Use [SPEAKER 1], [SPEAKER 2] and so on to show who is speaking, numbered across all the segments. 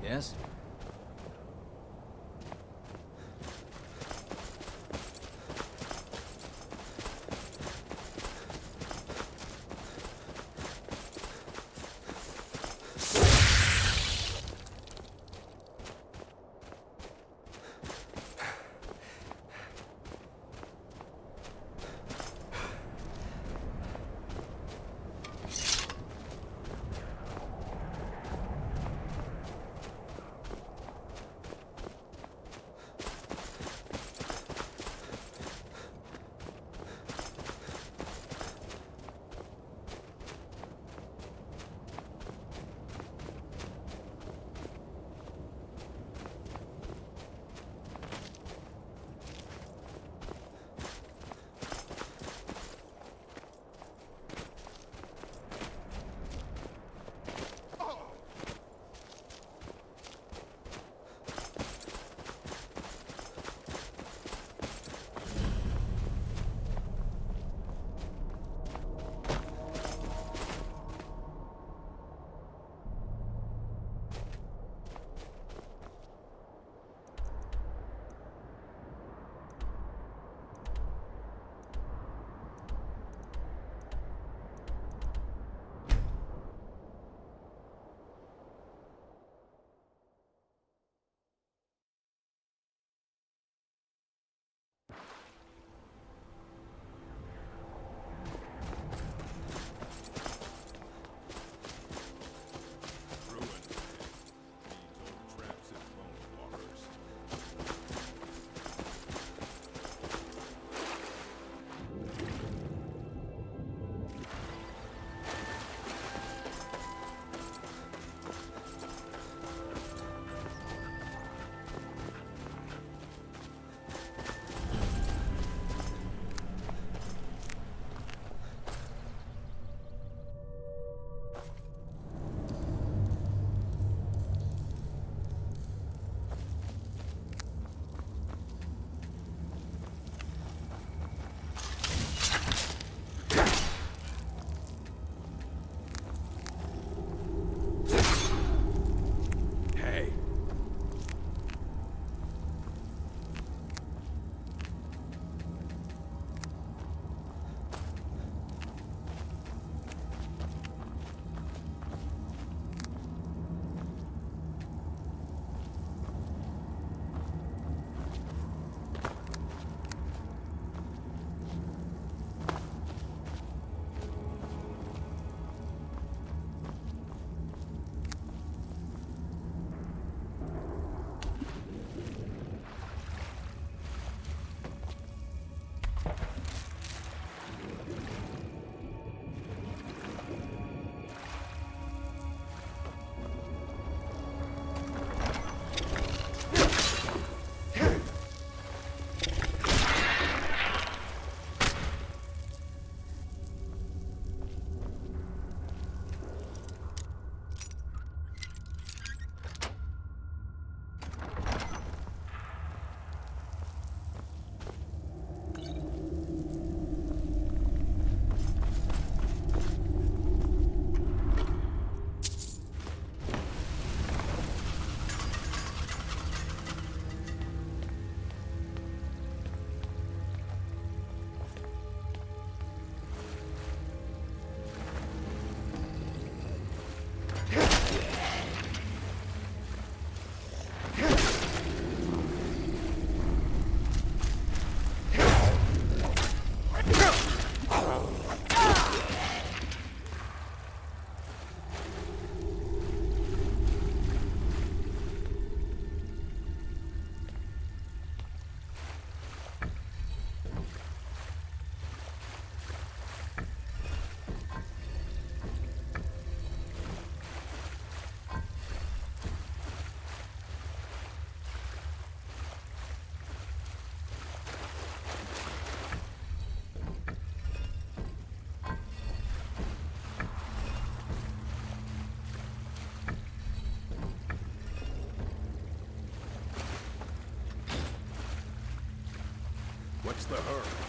[SPEAKER 1] Yes?
[SPEAKER 2] What's the hurry?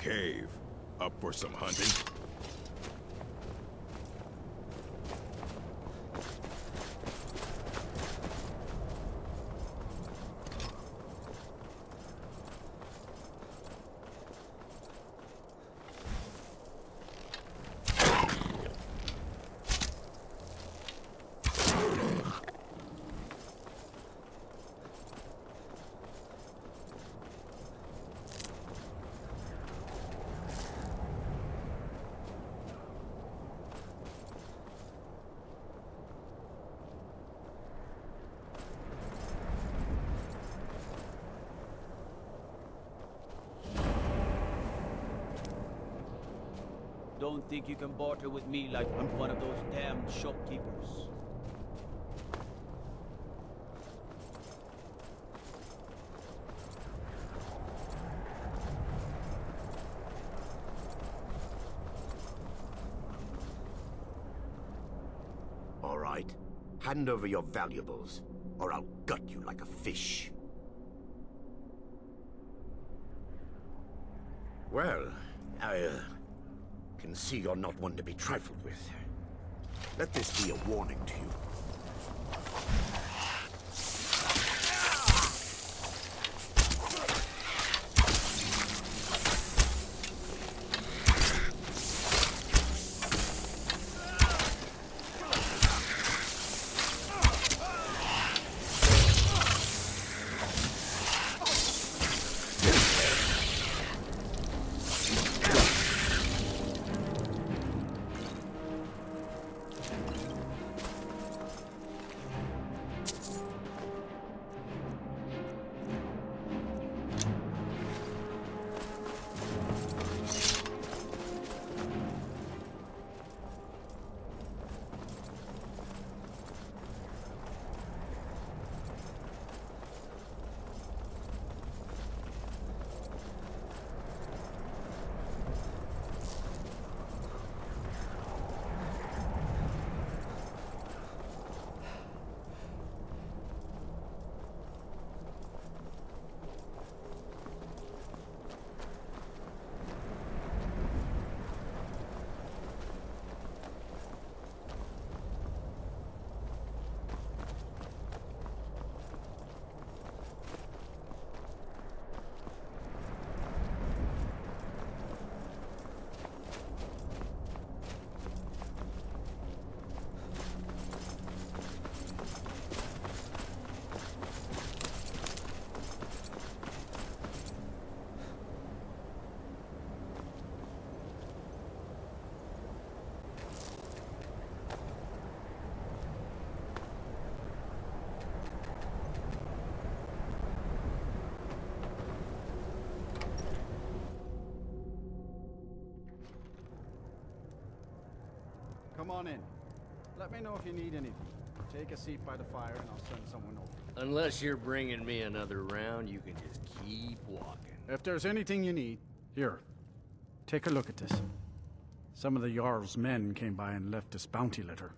[SPEAKER 2] cave. Up for some hunting?
[SPEAKER 1] Don't think you can barter with me like I'm one of those damned shopkeepers.
[SPEAKER 3] All right. Hand over your valuables, or I'll gut you like a fish. Well, I can see you're not one to be trifled with. Let this be a warning to you.
[SPEAKER 4] Come on in. Let me know if you need anything. Take a seat by the fire and I'll send someone over.
[SPEAKER 5] Unless you're bringing me another round, you can just keep walking.
[SPEAKER 4] If there's anything you need, here. Take a look at this. Some of the Jarl's men came by and left this bounty letter.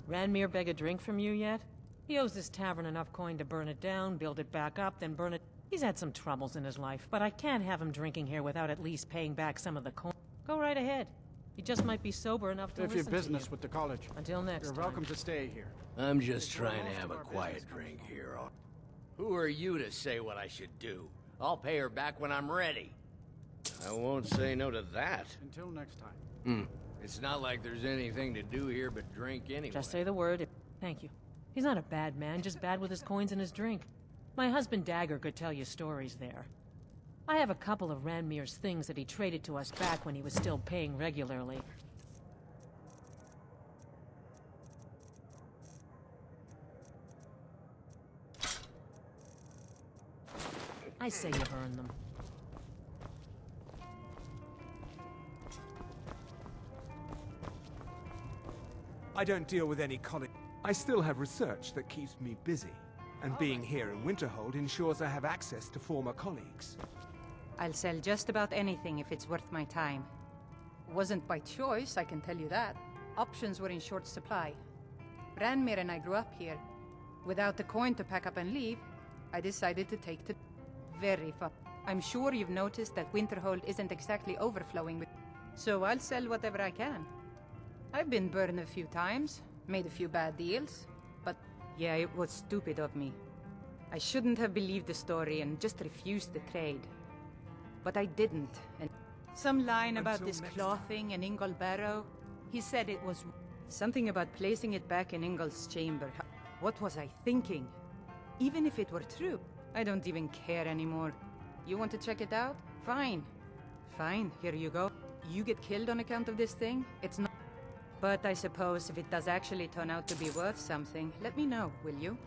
[SPEAKER 6] Ranmir beg a drink from you yet? He owes this tavern enough coin to burn it down, build it back up, then burn it. He's had some troubles in his life, but I can't have him drinking here without at least paying back some of the coin. Go right ahead. He just might be sober enough to
[SPEAKER 4] If
[SPEAKER 6] listen
[SPEAKER 4] you're business
[SPEAKER 6] to you.
[SPEAKER 4] with the college.
[SPEAKER 6] Until next
[SPEAKER 4] You're
[SPEAKER 6] time.
[SPEAKER 4] welcome to stay here.
[SPEAKER 5] I'm just trying to have a quiet drink here. Who are you to say what I should do? I'll pay her back when I'm ready. I won't say no to that.
[SPEAKER 4] Until next time.
[SPEAKER 5] It's not like there's anything to do here but drink anyway.
[SPEAKER 6] Just say the word. Thank you. He's not a bad man, just bad with his coins and his drink. My husband Dagger could tell you stories there. I have a couple of Ranmir's things that he traded to us back when he was still paying regularly. I say you've earned them.
[SPEAKER 7] I don't deal with any college. I still have research that keeps me busy, and being here in Winterhold ensures I have access to former colleagues.
[SPEAKER 8] I'll sell just about anything if it's worth my time. Wasn't by choice, I can tell you that. Options were in short supply. Ranmir and I grew up here. Without the coin to pack up and leave, I decided to take to very fun. I'm sure you've noticed that Winterhold isn't exactly overflowing with... So I'll sell whatever I can. I've been burned a few times, made a few bad deals, but yeah, it was stupid of me. I shouldn't have believed the story and just refused the trade. But I didn't, and some line about
[SPEAKER 7] Until
[SPEAKER 8] this
[SPEAKER 7] next
[SPEAKER 8] clothing in Ingol Barrow, he said it was something about placing it back in Ingol's chamber. What was I thinking? Even if it were true, I don't even care anymore. You want to check it out? Fine. Fine, here you go. You get killed on account of this thing? It's not... But I suppose if it does actually turn out to be worth something, let me know, will you?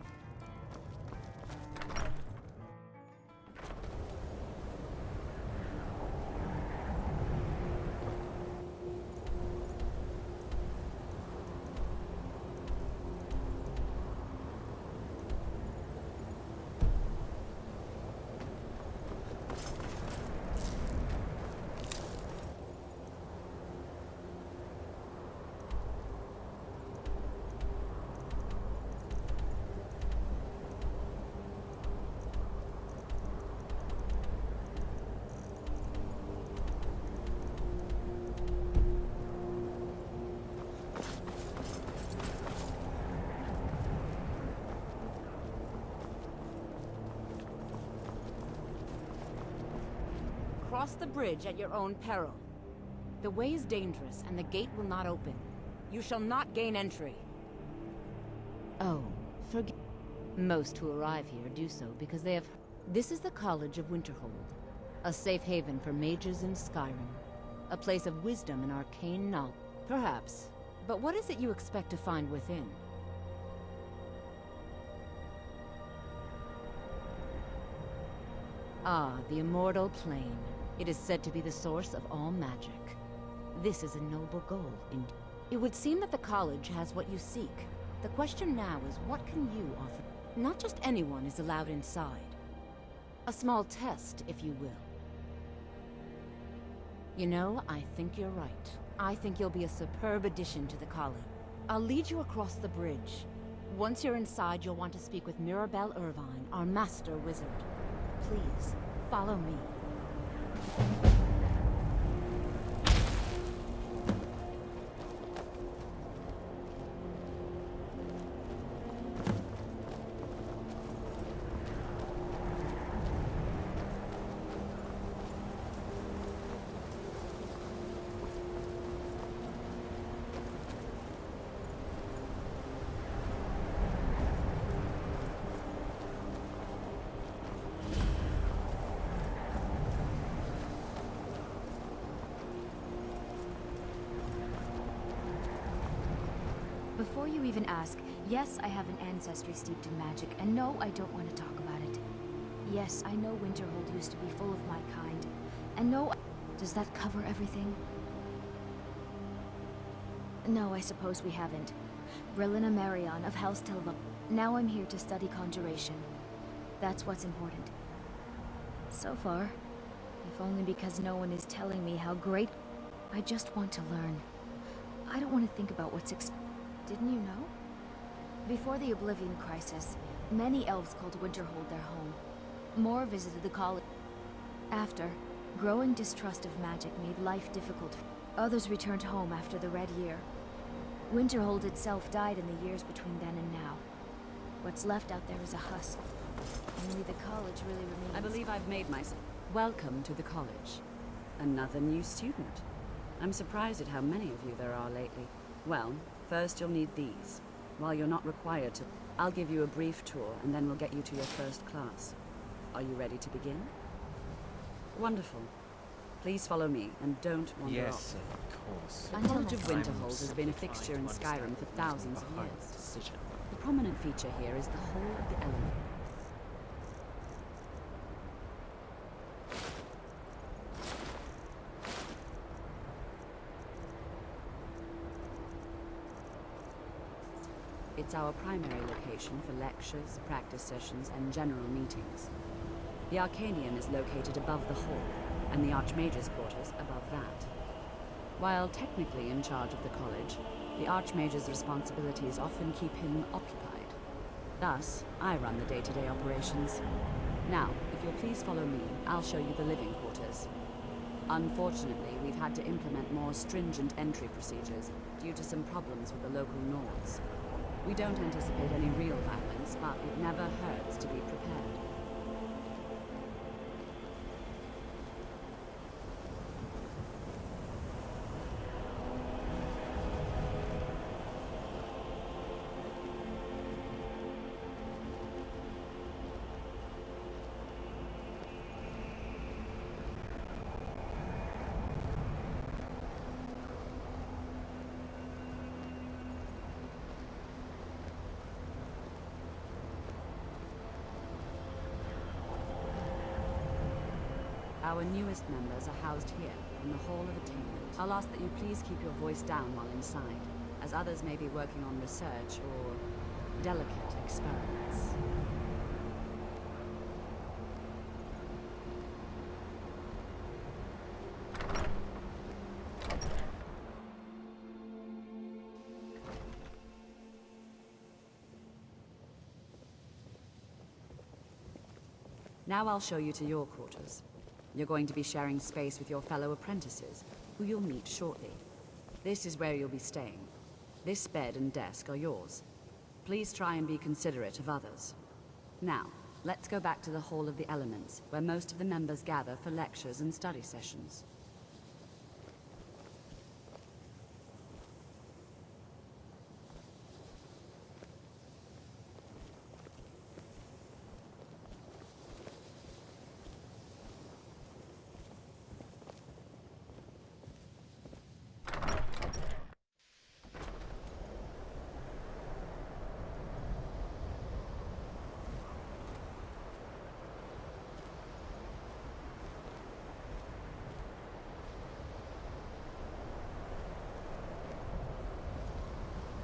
[SPEAKER 9] Cross the bridge at your own peril. The way is dangerous, and the gate will not open. You shall not gain entry. Oh, forgive. Most who arrive here do so because they have... This is the College of Winterhold, a safe haven for mages in Skyrim. A place of wisdom and arcane knowledge. Perhaps. But what is it you expect to find within? Ah, the immortal plane. It is said to be the source of all magic. This is a noble goal, indeed. It would seem that the college has what you seek. The question now is, what can you offer? Not just anyone is allowed inside. A small test, if you will. You know, I think you're right. I think you'll be a superb addition to the college. I'll lead you across the bridge. Once you're inside, you'll want to speak with Mirabelle Irvine, our master wizard. Please, follow me.
[SPEAKER 10] Before you even ask, yes, I have an ancestry steeped in magic, and no, I don't want to talk about it. Yes, I know Winterhold used to be full of my kind, and no, does that cover everything? No, I suppose we haven't. Brillina Marion of Helstilva. Now I'm here to study conjuration. That's what's important. So far, if only because no one is telling me how great... I just want to learn. I don't want to think about what's Didn't you know? Before the Oblivion Crisis, many elves called Winterhold their home. More visited the college. After, growing distrust of magic made life difficult. Others returned home after the Red Year. Winterhold itself died in the years between then and now. What's left out there is a husk. Only the college really remains.
[SPEAKER 9] I believe I've made myself. Welcome to the college. Another new student. I'm surprised at how many of you there are lately. Well, first you'll need these. While you're not required to, I'll give you a brief tour and then we'll get you to your first class. Are you ready to begin? Wonderful. Please follow me and don't wander off.
[SPEAKER 11] Yes, of course.
[SPEAKER 9] The College of Winterhold has been a fixture in Skyrim for thousands of years. The prominent feature here is the Hall of the Element. It's our primary location for lectures, practice sessions, and general meetings. The Arcanium is located above the hall, and the Archmage's quarters above that. While technically in charge of the college, the Archmage's responsibilities often keep him occupied. Thus, I run the day-to-day operations. Now,
[SPEAKER 11] If you'll please follow me, I'll show you the living quarters. Unfortunately, we've had to implement more stringent entry procedures due to some problems with the local Nords. We don't anticipate any real violence, but it never hurts to be prepared. Our newest members are housed here, in the Hall of Attainment. I'll ask that you please keep your voice down while inside, as others may be working on research or delicate experiments. Now I'll show you to your quarters. You're going to be sharing space with your fellow apprentices, who you'll meet shortly. This is where you'll be staying. This bed and desk are yours. Please try and be considerate of others. Now, let's go back to the Hall of the Elements, where most of the members gather for lectures and study sessions.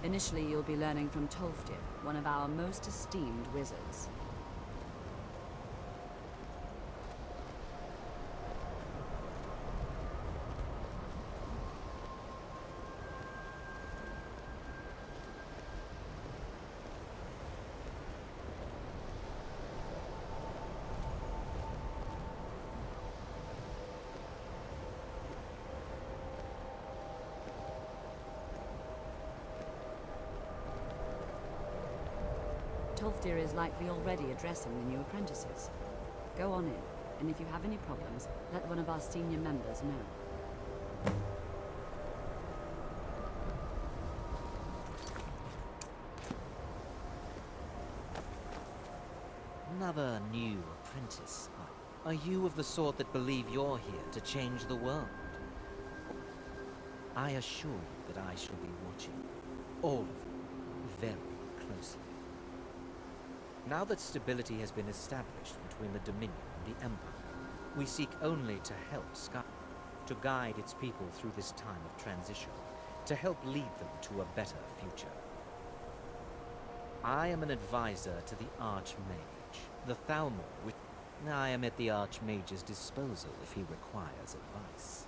[SPEAKER 11] Initially, you'll be learning from Tolfdir, one of our most esteemed wizards. Tolfdir is likely already addressing the new apprentices. Go on in, and if you have any problems, let one of our senior members know.
[SPEAKER 12] Another new apprentice. Are you of the sort that believe you're here to change the world? I assure you that I shall be watching all of you very closely. Now that stability has been established between the Dominion and the Empire, we seek only to help Skyrim, to guide its people through this time of transition, to help lead them to a better future. I am an advisor to the Archmage, the Thalmor, which I am at the Archmage's disposal if he requires advice.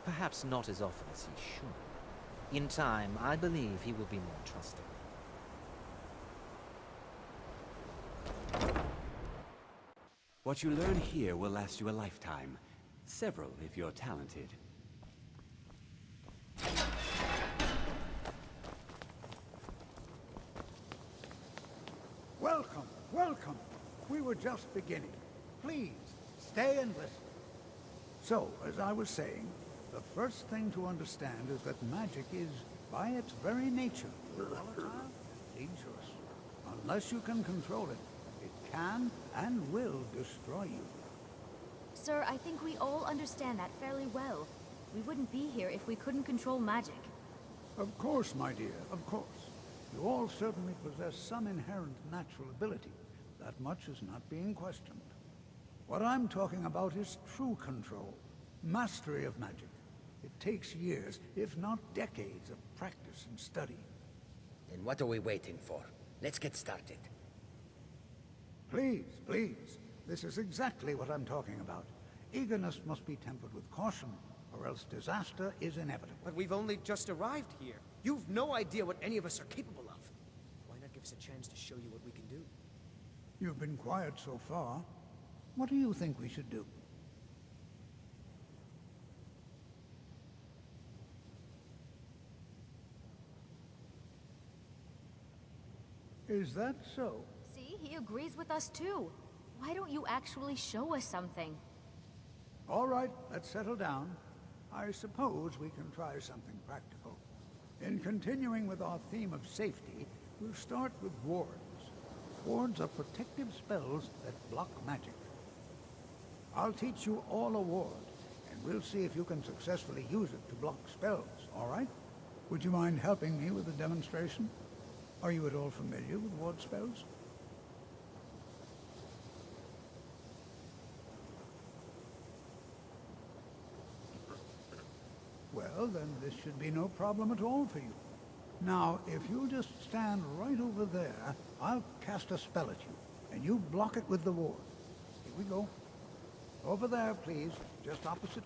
[SPEAKER 12] Perhaps not as often as he should. In time, I believe he will be more trusted.
[SPEAKER 13] What you learn here will last you a lifetime. Several, if you're talented.
[SPEAKER 14] Welcome, welcome. We were just beginning. Please, stay and listen. So, as I was saying, the first thing to understand is that magic is, by its very nature, volatile and dangerous. Unless you can control it, it can and will destroy you.
[SPEAKER 10] Sir, I think we all understand that fairly well. We wouldn't be here if we couldn't control magic.
[SPEAKER 14] Of course, my dear, of course. You all certainly possess some inherent natural ability. That much is not being questioned. What I'm talking about is true control, mastery of magic. It takes years, if not decades, of practice and study.
[SPEAKER 3] Then what are we waiting for? Let's get started.
[SPEAKER 14] Please, please. This is exactly what I'm talking about. Eagerness must be tempered with caution, or else disaster is inevitable.
[SPEAKER 15] But we've only just arrived here. You've no idea what any of us are capable of. Why not give us a chance to show you what we can do?
[SPEAKER 14] You've been quiet so far. What do you think we should do? Is that so?
[SPEAKER 10] See, he agrees with us too. Why don't you actually show us something?
[SPEAKER 14] All right, let's settle down. I suppose we can try something practical. In continuing with our theme of safety, we'll start with wards. Wards are protective spells that block magic. I'll teach you all a ward, and we'll see if you can successfully use it to block spells, all right? Would you mind helping me with the demonstration? Are you at all familiar with ward spells? Well, then this should be no problem at all for you. Now, if you'll just stand right over there, I'll cast a spell at you, and you block it with the ward. Here we go. Over there, please, just opposite.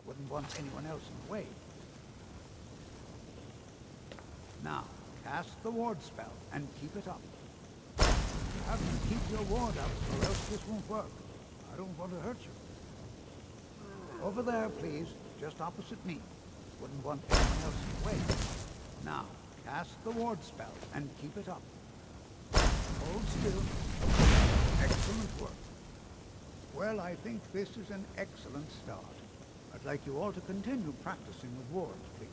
[SPEAKER 14] Wouldn't want anyone else in the way. Now, cast the ward spell and keep it up. You have to keep your ward up or else this won't work. I don't want to hurt you. Over there, please, just opposite me. Wouldn't want anyone else in the way. Now, cast the ward spell and keep it up. Hold still. Excellent work. Well, I think this is an excellent start. I'd like you all to continue practicing with wards, please.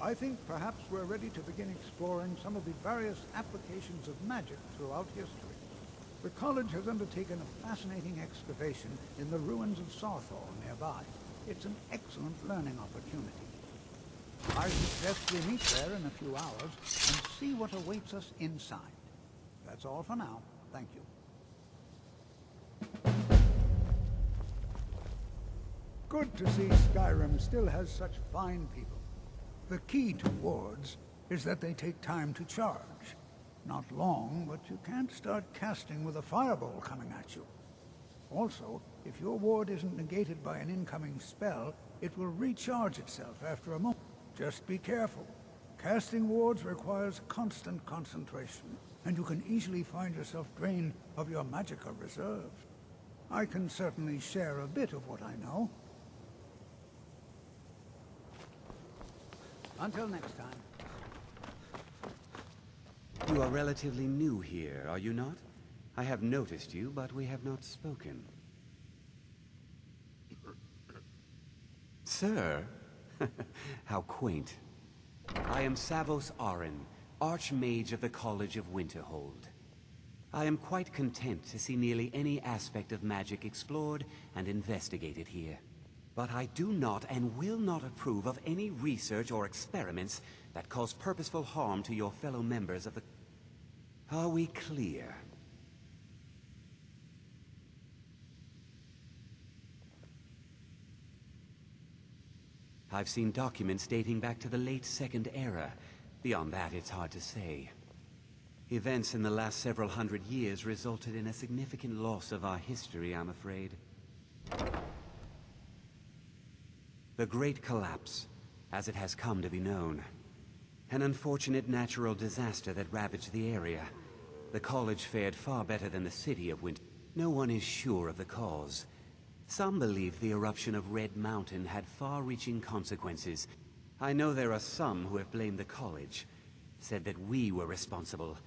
[SPEAKER 14] I think perhaps we're ready to begin exploring some of the various applications of magic throughout history. The college has undertaken a fascinating excavation in the ruins of Sarthor nearby. It's an excellent learning opportunity. I suggest we meet there in a few hours and see what awaits us inside. That's all for now. Thank you. Good to see Skyrim still has such fine people. The key to wards is that they take time to charge. Not long, but you can't start casting with a fireball coming at you. Also, if your ward isn't negated by an incoming spell, it will recharge itself after a moment. Just be careful. Casting wards requires constant concentration, and you can easily find yourself drained of your magica reserves. I can certainly share a bit of what I know. Until next time.
[SPEAKER 13] You are relatively new here, are you not? I have noticed you, but we have not spoken. Sir? How quaint. I am Savos Arin, Archmage of the College of Winterhold. I am quite content to see nearly any aspect of magic explored and investigated here. But I do not and will not approve of any research or experiments that cause purposeful harm to your fellow members of the... Are we clear? I've seen documents dating back to the late Second Era. Beyond that, it's hard to say. Events in the last several hundred years resulted in a significant loss of our history, I'm afraid. The Great Collapse, as it has come to be known. An unfortunate natural disaster that ravaged the area. The college fared far better than the city of Winter. No one is sure of the cause. Some believe the eruption of Red Mountain had far-reaching consequences. I know there are some who have blamed the college, said that we were responsible.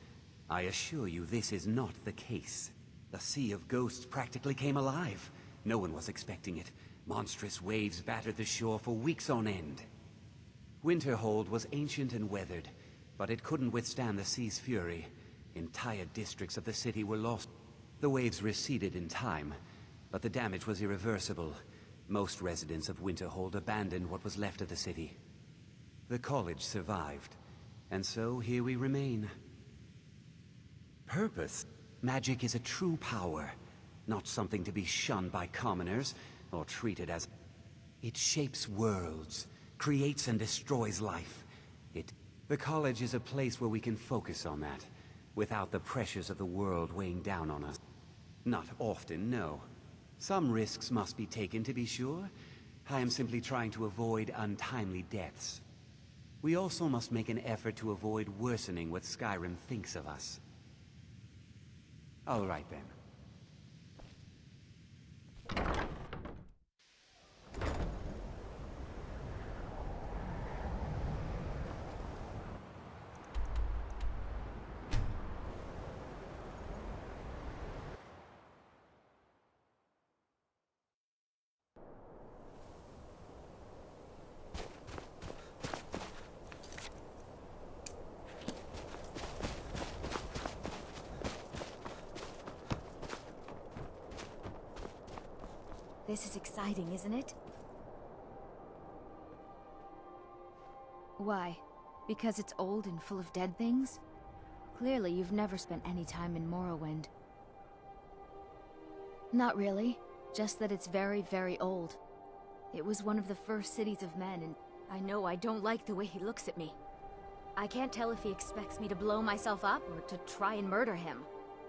[SPEAKER 13] I assure you this is not the case. The Sea of Ghosts practically came alive. No one was expecting it. Monstrous waves battered the shore for weeks on end. Winterhold was ancient and weathered, but it couldn't withstand the sea's fury. Entire districts of the city were lost. The waves receded in time, but the damage was irreversible. Most residents of Winterhold abandoned what was left of the city. The college survived, and so here we remain. Purpose? Magic is a true power. not something to be shunned by commoners or treated as... It shapes worlds, creates and destroys life. The college is a place where we can focus on that, without the pressures of the world weighing down on us. Not often, no. Some risks must be taken, to be sure. I am simply trying to avoid untimely deaths. We also must make an effort to avoid worsening what Skyrim thinks of us. All right, then.
[SPEAKER 10] This is exciting, isn't it? Why? Because it's old and full of dead things? Clearly, you've never spent any time in Morrowind. Not really. Just that it's very, very old. It was one of the first cities of men, and I know I don't like the way he looks at me. I can't tell if he expects me to blow myself up or to try and murder him.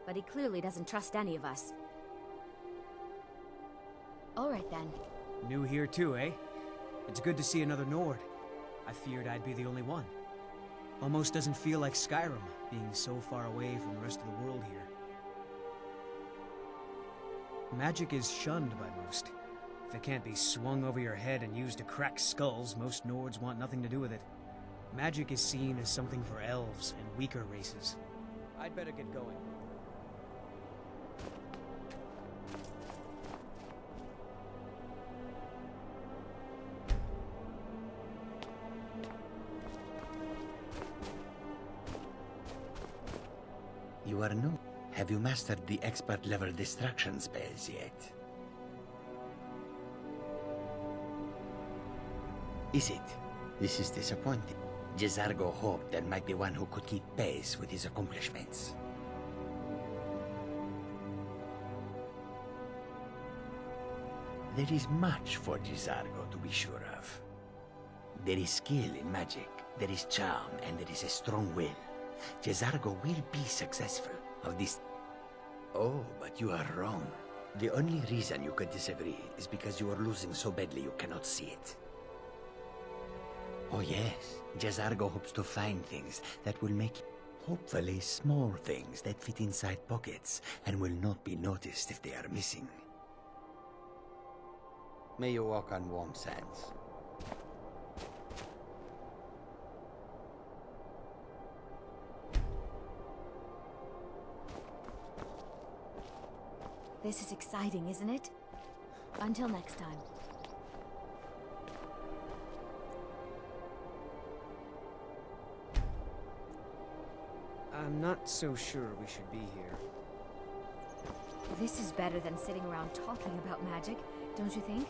[SPEAKER 10] But he clearly doesn't trust any of us. All right, then.
[SPEAKER 15] New here too, eh? It's good to see another Nord. I feared I'd be the only one. Almost doesn't feel like Skyrim, being so far away from the rest of the world here. Magic is shunned by most. If it can't be swung over your head and used to crack skulls, most Nords want nothing to do with it. Magic is seen as something for elves and weaker races. I'd better get going.
[SPEAKER 16] You are new. Have you mastered the expert-level distraction spells yet? Is it? This is disappointing. Jezargo hoped there might be one who could keep pace with his accomplishments. There is much for Jezargo to be sure of. There is skill in magic, there is charm, and there is a strong will. Jezargo will be successful. Of this... Oh, but you are wrong. The only reason you could disagree is because you are losing so badly you cannot see it. Oh yes, Jezargo hopes to find things that will make... Hopefully small things that fit inside pockets and will not be noticed if they are missing. May you walk on warm sands.
[SPEAKER 10] This is exciting, isn't it? Until next time.
[SPEAKER 15] I'm not so sure we should be here.
[SPEAKER 10] This is better than sitting around talking about magic, don't you think?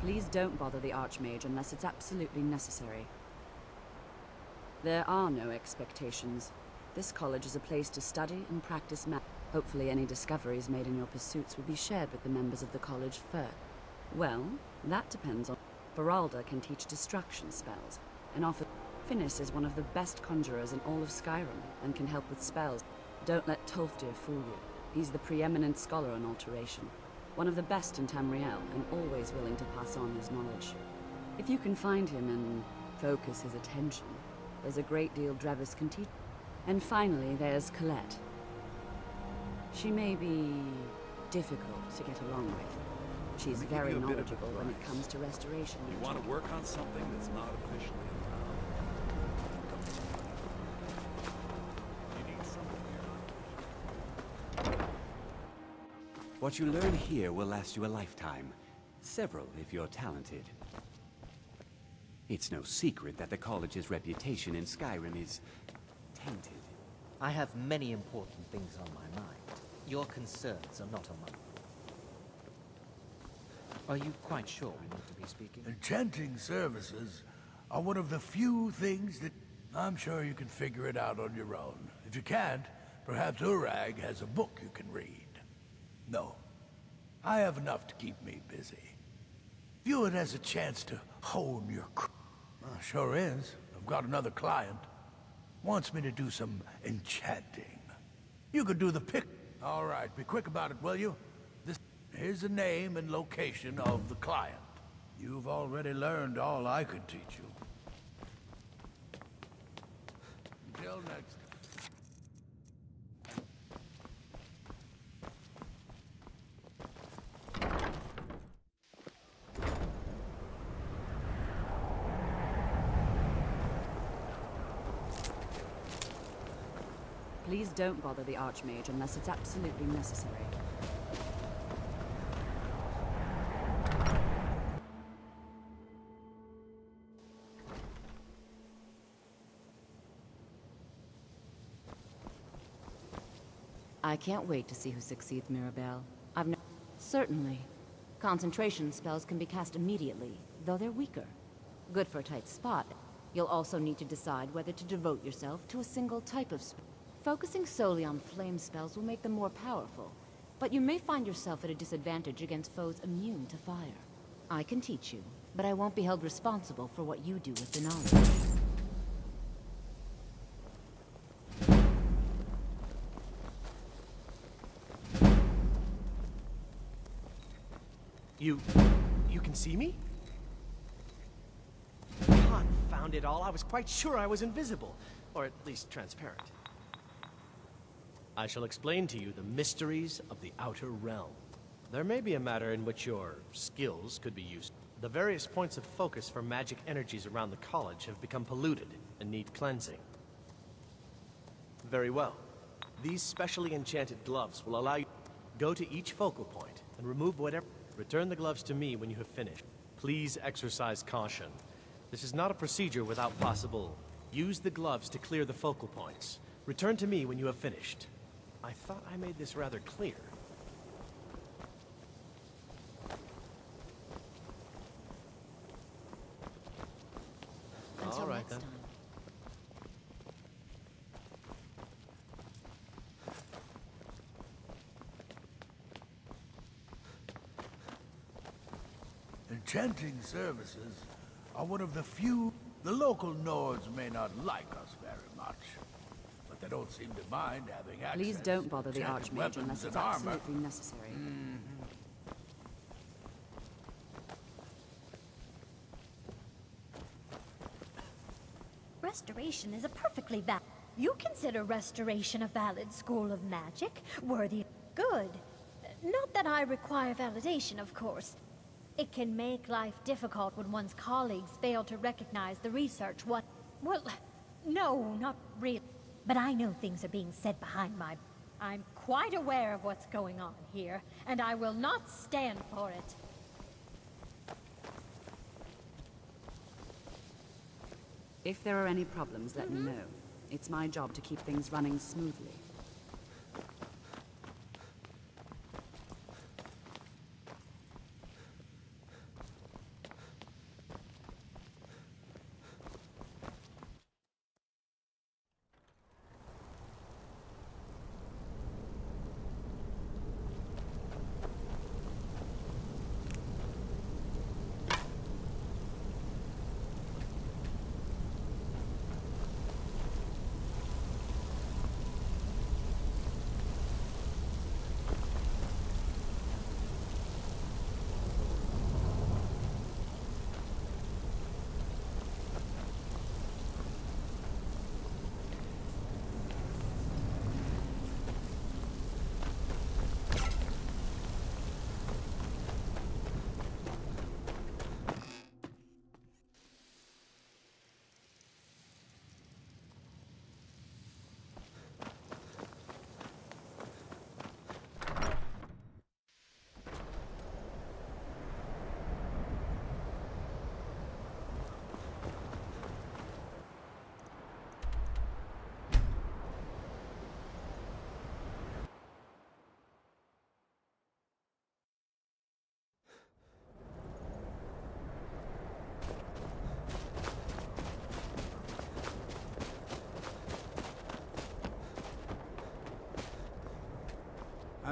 [SPEAKER 11] Please don't bother the Archmage unless it's absolutely necessary. There are no expectations. This college is a place to study and practice magic. Hopefully any discoveries made in your pursuits will be shared with the members of the college first. Well, that depends on... Feralda can teach destruction spells, and offers... Finis is one of the best conjurers in all of Skyrim, and can help with spells. Don't let Tolfdir fool you. He's the preeminent scholar on alteration. One of the best in Tamriel, and always willing to pass on his knowledge. If you can find him and focus his attention, there's a great deal Drevis can teach. And finally, there's Colette. She may be difficult to get along with. She's very knowledgeable when it comes to restoration.
[SPEAKER 2] You want to work on something that's not officially
[SPEAKER 13] What you learn here will last you a lifetime. Several, if you're talented. It's no secret that the college's reputation in Skyrim is tainted.
[SPEAKER 12] I have many important things on my mind. Your concerns are not on my... Are you quite sure we need to be speaking?
[SPEAKER 14] Enchanting services are one of the few things that... I'm sure you can figure it out on your own. If you can't, perhaps Urag has a book you can read. No. I have enough to keep me busy. View it as a chance to hone your... Sure is. I've got another client. Wants me to do some enchanting. You could do the pick... All right, be quick about it, will you? Here's the name and location of the client. You've already learned all I could teach you. Until next.
[SPEAKER 11] Please don't bother the Archmage unless it's absolutely necessary.
[SPEAKER 9] I can't wait to see who succeeds, Mirabelle. Certainly. Concentration spells can be cast immediately, though they're weaker. Good for a tight spot. You'll also need to decide whether to devote yourself to a single type of spell. Focusing solely on flame spells will make them more powerful, but you may find yourself at a disadvantage against foes immune to fire. I can teach you, but I won't be held responsible for what you do with the knowledge.
[SPEAKER 17] You can see me? Confound it all, I was quite sure I was invisible, or at least transparent. I shall explain to you the mysteries of the Outer Realm. There may be a matter in which your skills could be used. The various points of focus for magic energies around the college have become polluted and need cleansing. Very well. These specially enchanted gloves will allow you to go to each focal point and remove whatever... Return the gloves to me when you have finished. Please exercise caution. This is not a procedure without possible. Use the gloves to clear the focal points. Return to me when you have finished. I thought I made this rather clear. All right then.
[SPEAKER 14] Enchanting services are one of the few... The local Nords may not like us very much, but they don't seem to mind having access.
[SPEAKER 11] Please don't bother the
[SPEAKER 14] to
[SPEAKER 11] Archmage unless it's absolutely necessary.
[SPEAKER 18] Restoration is a perfectly valid... You consider restoration a valid school of magic, worthy of good. Not that I require validation, of course. It can make life difficult when one's colleagues fail to recognize the research. Well, no, not really. But I know things are being said behind my... I'm quite aware of what's going on here, and I will not stand for it.
[SPEAKER 11] If there are any problems, let me know. It's my job to keep things running smoothly.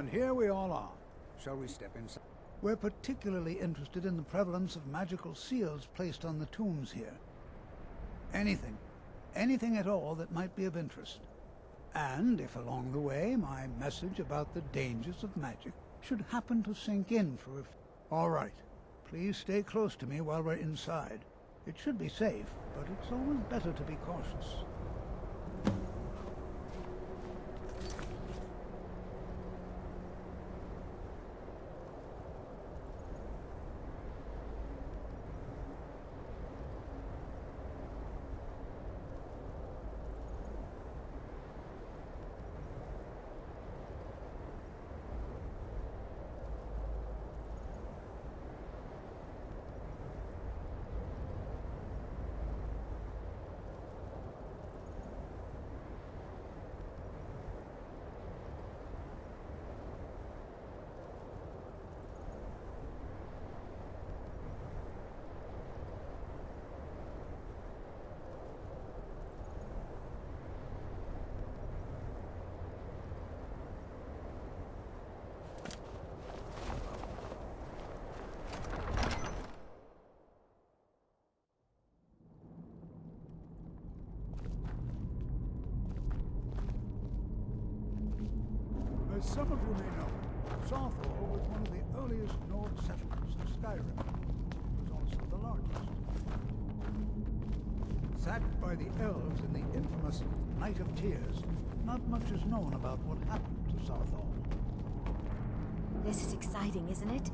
[SPEAKER 14] And here we all are. Shall we step inside? We're particularly interested in the prevalence of magical seals placed on the tombs here. Anything at all that might be of interest. And if along the way my message about the dangers of magic should happen to sink in for a All right. Please stay close to me while we're inside. It should be safe, but it's always better to be cautious. As some of you may know, Sawthorne was one of the earliest Nord settlements of Skyrim. It was also the largest. Sacked by the elves in the infamous Night of Tears, not much is known about what happened to Sawthorne.
[SPEAKER 10] This is exciting, isn't it?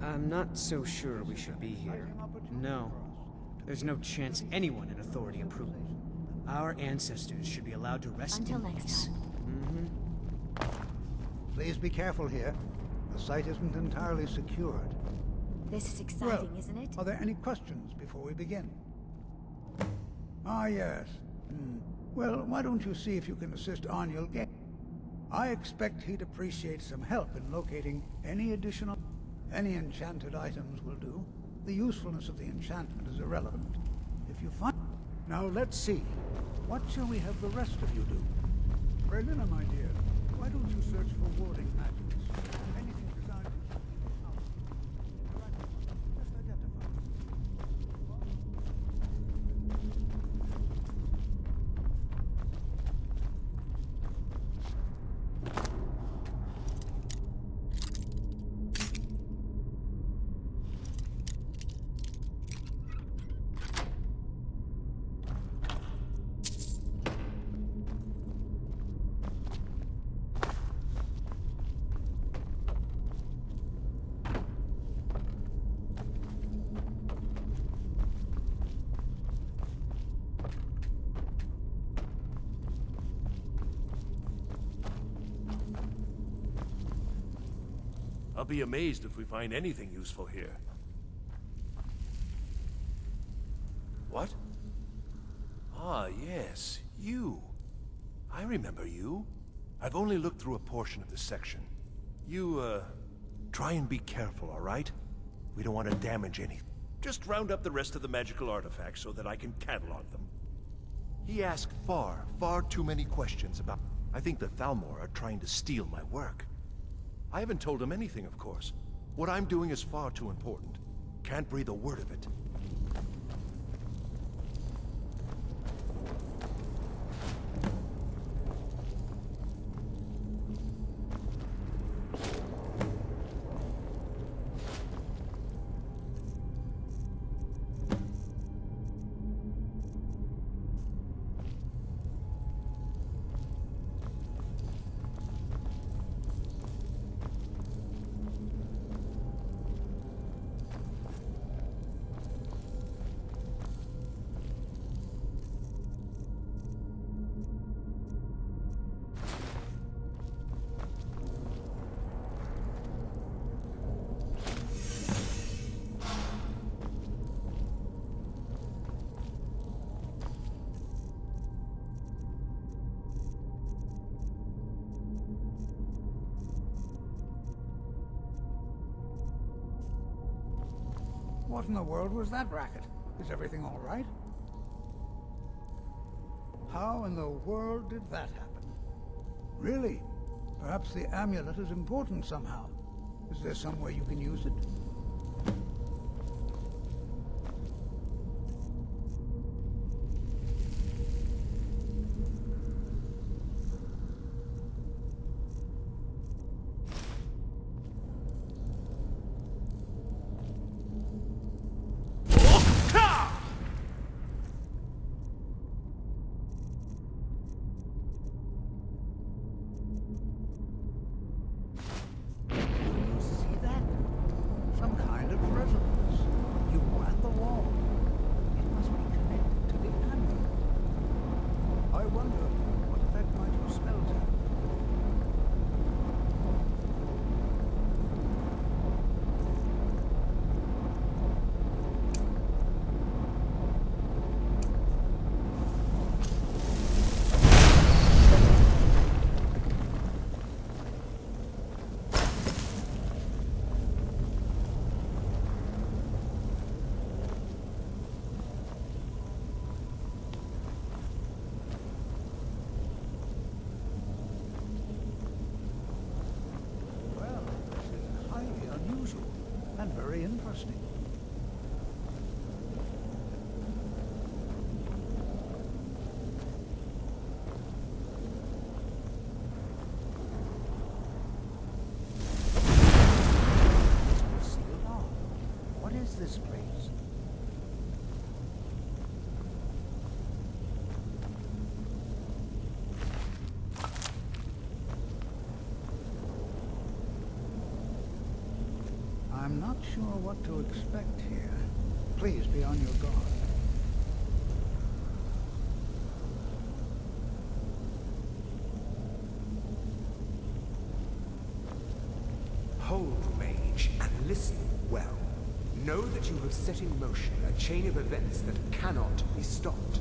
[SPEAKER 15] I'm not so sure we should be here. No. There's no chance anyone in authority approves. Our ancestors should be allowed to rest
[SPEAKER 10] Until
[SPEAKER 15] in
[SPEAKER 10] next
[SPEAKER 15] peace.
[SPEAKER 10] time.
[SPEAKER 14] Please be careful here. The site isn't entirely secured.
[SPEAKER 10] This is exciting, isn't it?
[SPEAKER 14] Are there any questions before we begin? Ah, yes. Well, why don't you see if you can assist Arniel Game? I expect he'd appreciate some help in locating any enchanted items will do. The usefulness of the enchantment is irrelevant. If you find... Now, let's see. What shall we have the rest of you do? Berlina, my dear, why don't you search for warding magics? Anything designed to... Just identify.
[SPEAKER 2] I'll be amazed if we find anything useful here. What? Ah, yes, you. I remember you. I've only looked through a portion of this section. You, try and be careful, all right? We don't want to damage anything. Just round up the rest of the magical artifacts so that I can catalog them. He asked far too many questions about... I think the Thalmor are trying to steal my work. I haven't told him anything, of course. What I'm doing is far too important. Can't breathe a word of it.
[SPEAKER 14] What in the world was that racket? Is everything all right? How in the world did that happen? Really? Perhaps the amulet is important somehow. Is there some way you can use it? Very interesting. Sealed off. What is this place? I'm not sure what to expect here. Please be on your guard.
[SPEAKER 19] Hold, mage, and listen well. Know that you have set in motion a chain of events that cannot be stopped.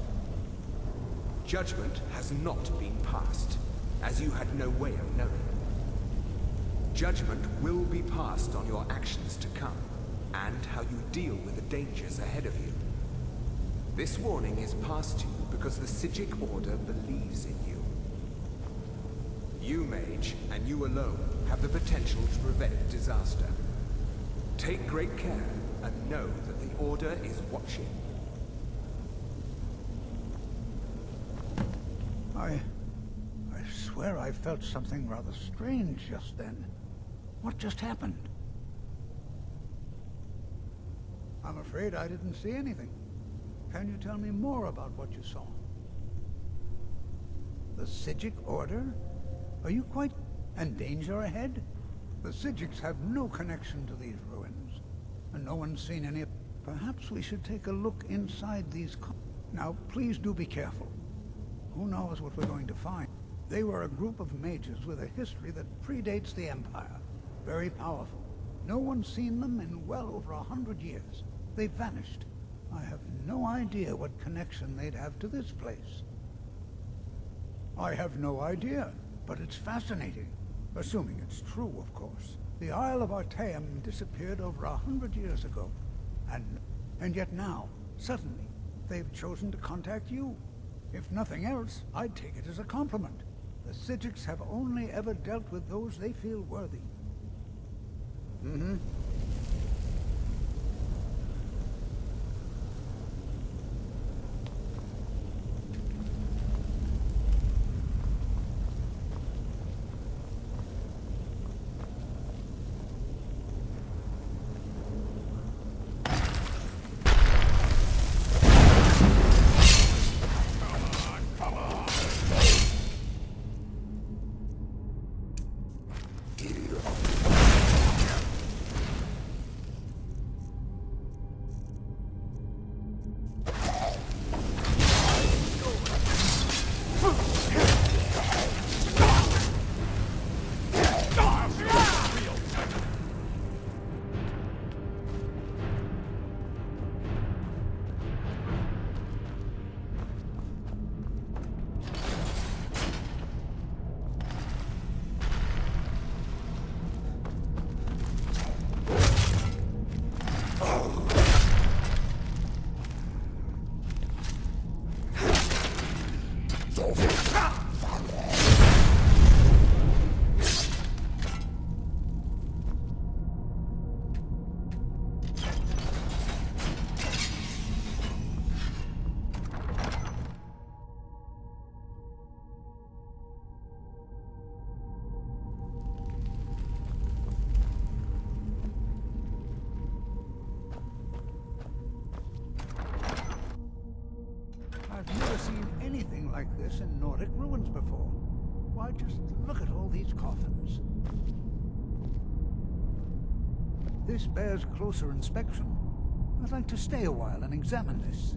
[SPEAKER 19] Judgment has not been passed, as you had no way of knowing. Judgment will be passed on your actions to come, and how you deal with the dangers ahead of you. This warning is passed to you because the Psijic Order believes in you. You, mage, and you alone, have the potential to prevent disaster. Take great care, and know that the Order is watching.
[SPEAKER 14] I swear I felt something rather strange just then. What just happened? I'm afraid I didn't see anything. Can you tell me more about what you saw? The Psijic Order? Are you quite... and danger ahead? The Psijics have no connection to these ruins, and no one's seen any... Perhaps we should take a look inside these... Now, please do be careful. Who knows what we're going to find? They were a group of mages with a history that predates the Empire. Very powerful. No one's seen them in well over 100 years. They've vanished. I have no idea what connection they'd have to this place. I have no idea, but it's fascinating. Assuming it's true, of course. The Isle of Artaeum disappeared over 100 years ago. And yet now, suddenly, they've chosen to contact you. If nothing else, I'd take it as a compliment. The Psijics have only ever dealt with those they feel worthy. Mm-hmm. like this in Nordic ruins before. Why, just look at all these coffins. This bears closer inspection. I'd like to stay a while and examine this.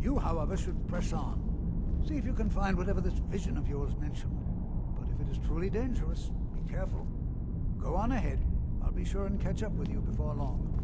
[SPEAKER 14] You, however, should press on. See if you can find whatever this vision of yours mentioned. But if it is truly dangerous, be careful. Go on ahead. I'll be sure and catch up with you before long.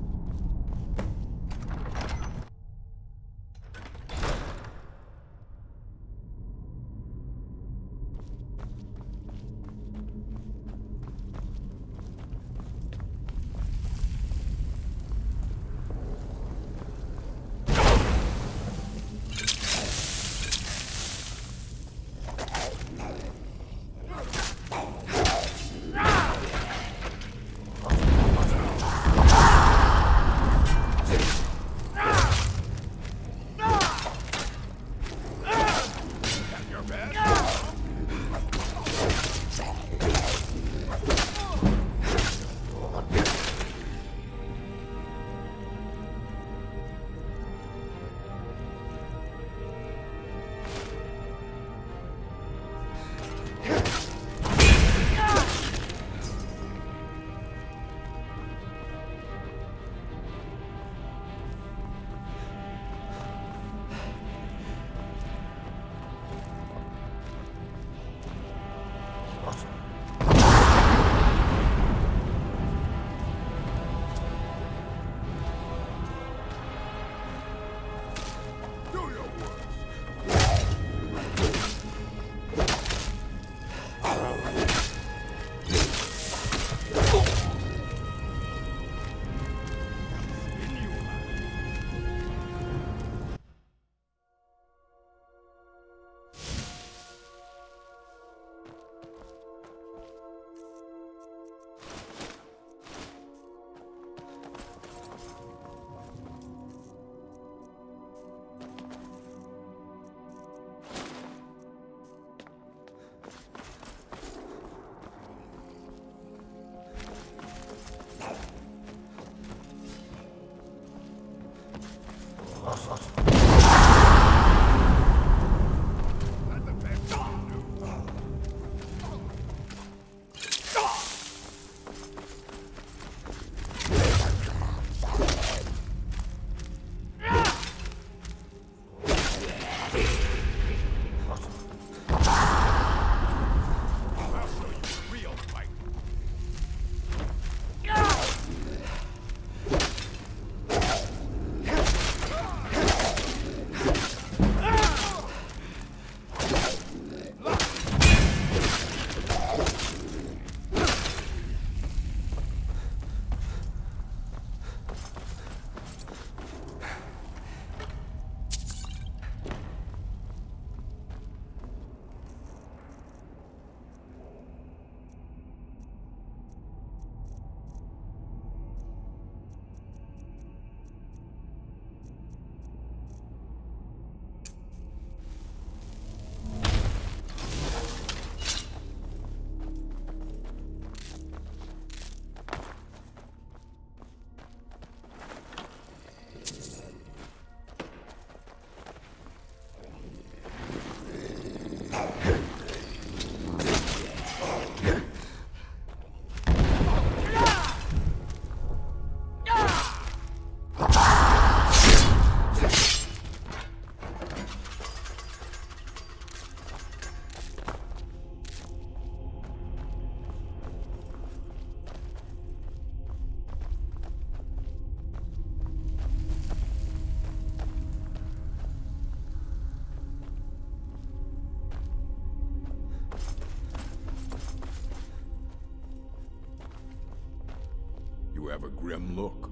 [SPEAKER 20] You have a grim look.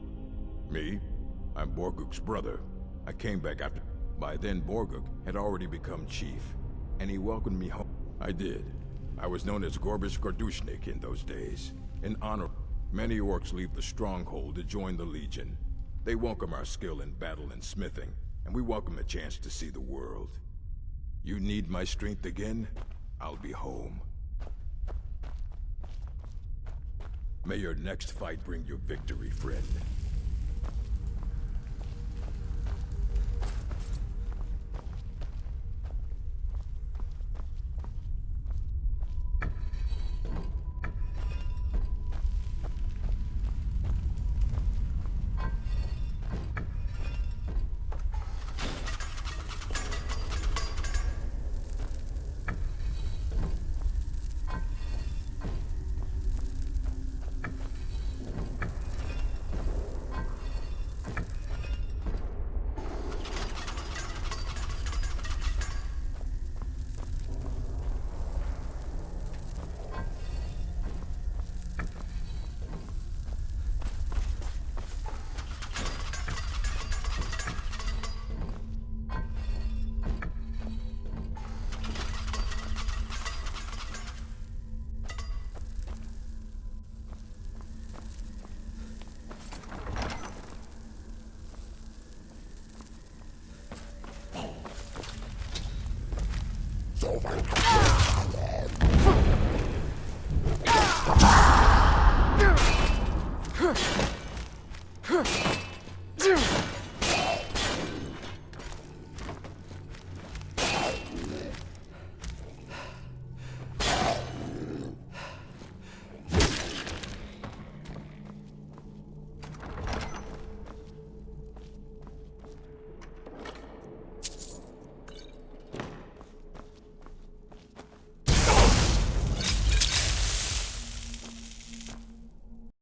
[SPEAKER 20] Me? I'm Borguk's brother. I came back after... By then, Borguk had already become chief, and he welcomed me home. I did. I was known as Gorbish Gordushnik in those days. In honor, many orcs leave the stronghold to join the Legion. They welcome our skill in battle and smithing, and we welcome a chance to see the world. You need my strength again? I'll be home. May your next fight bring you victory, friend.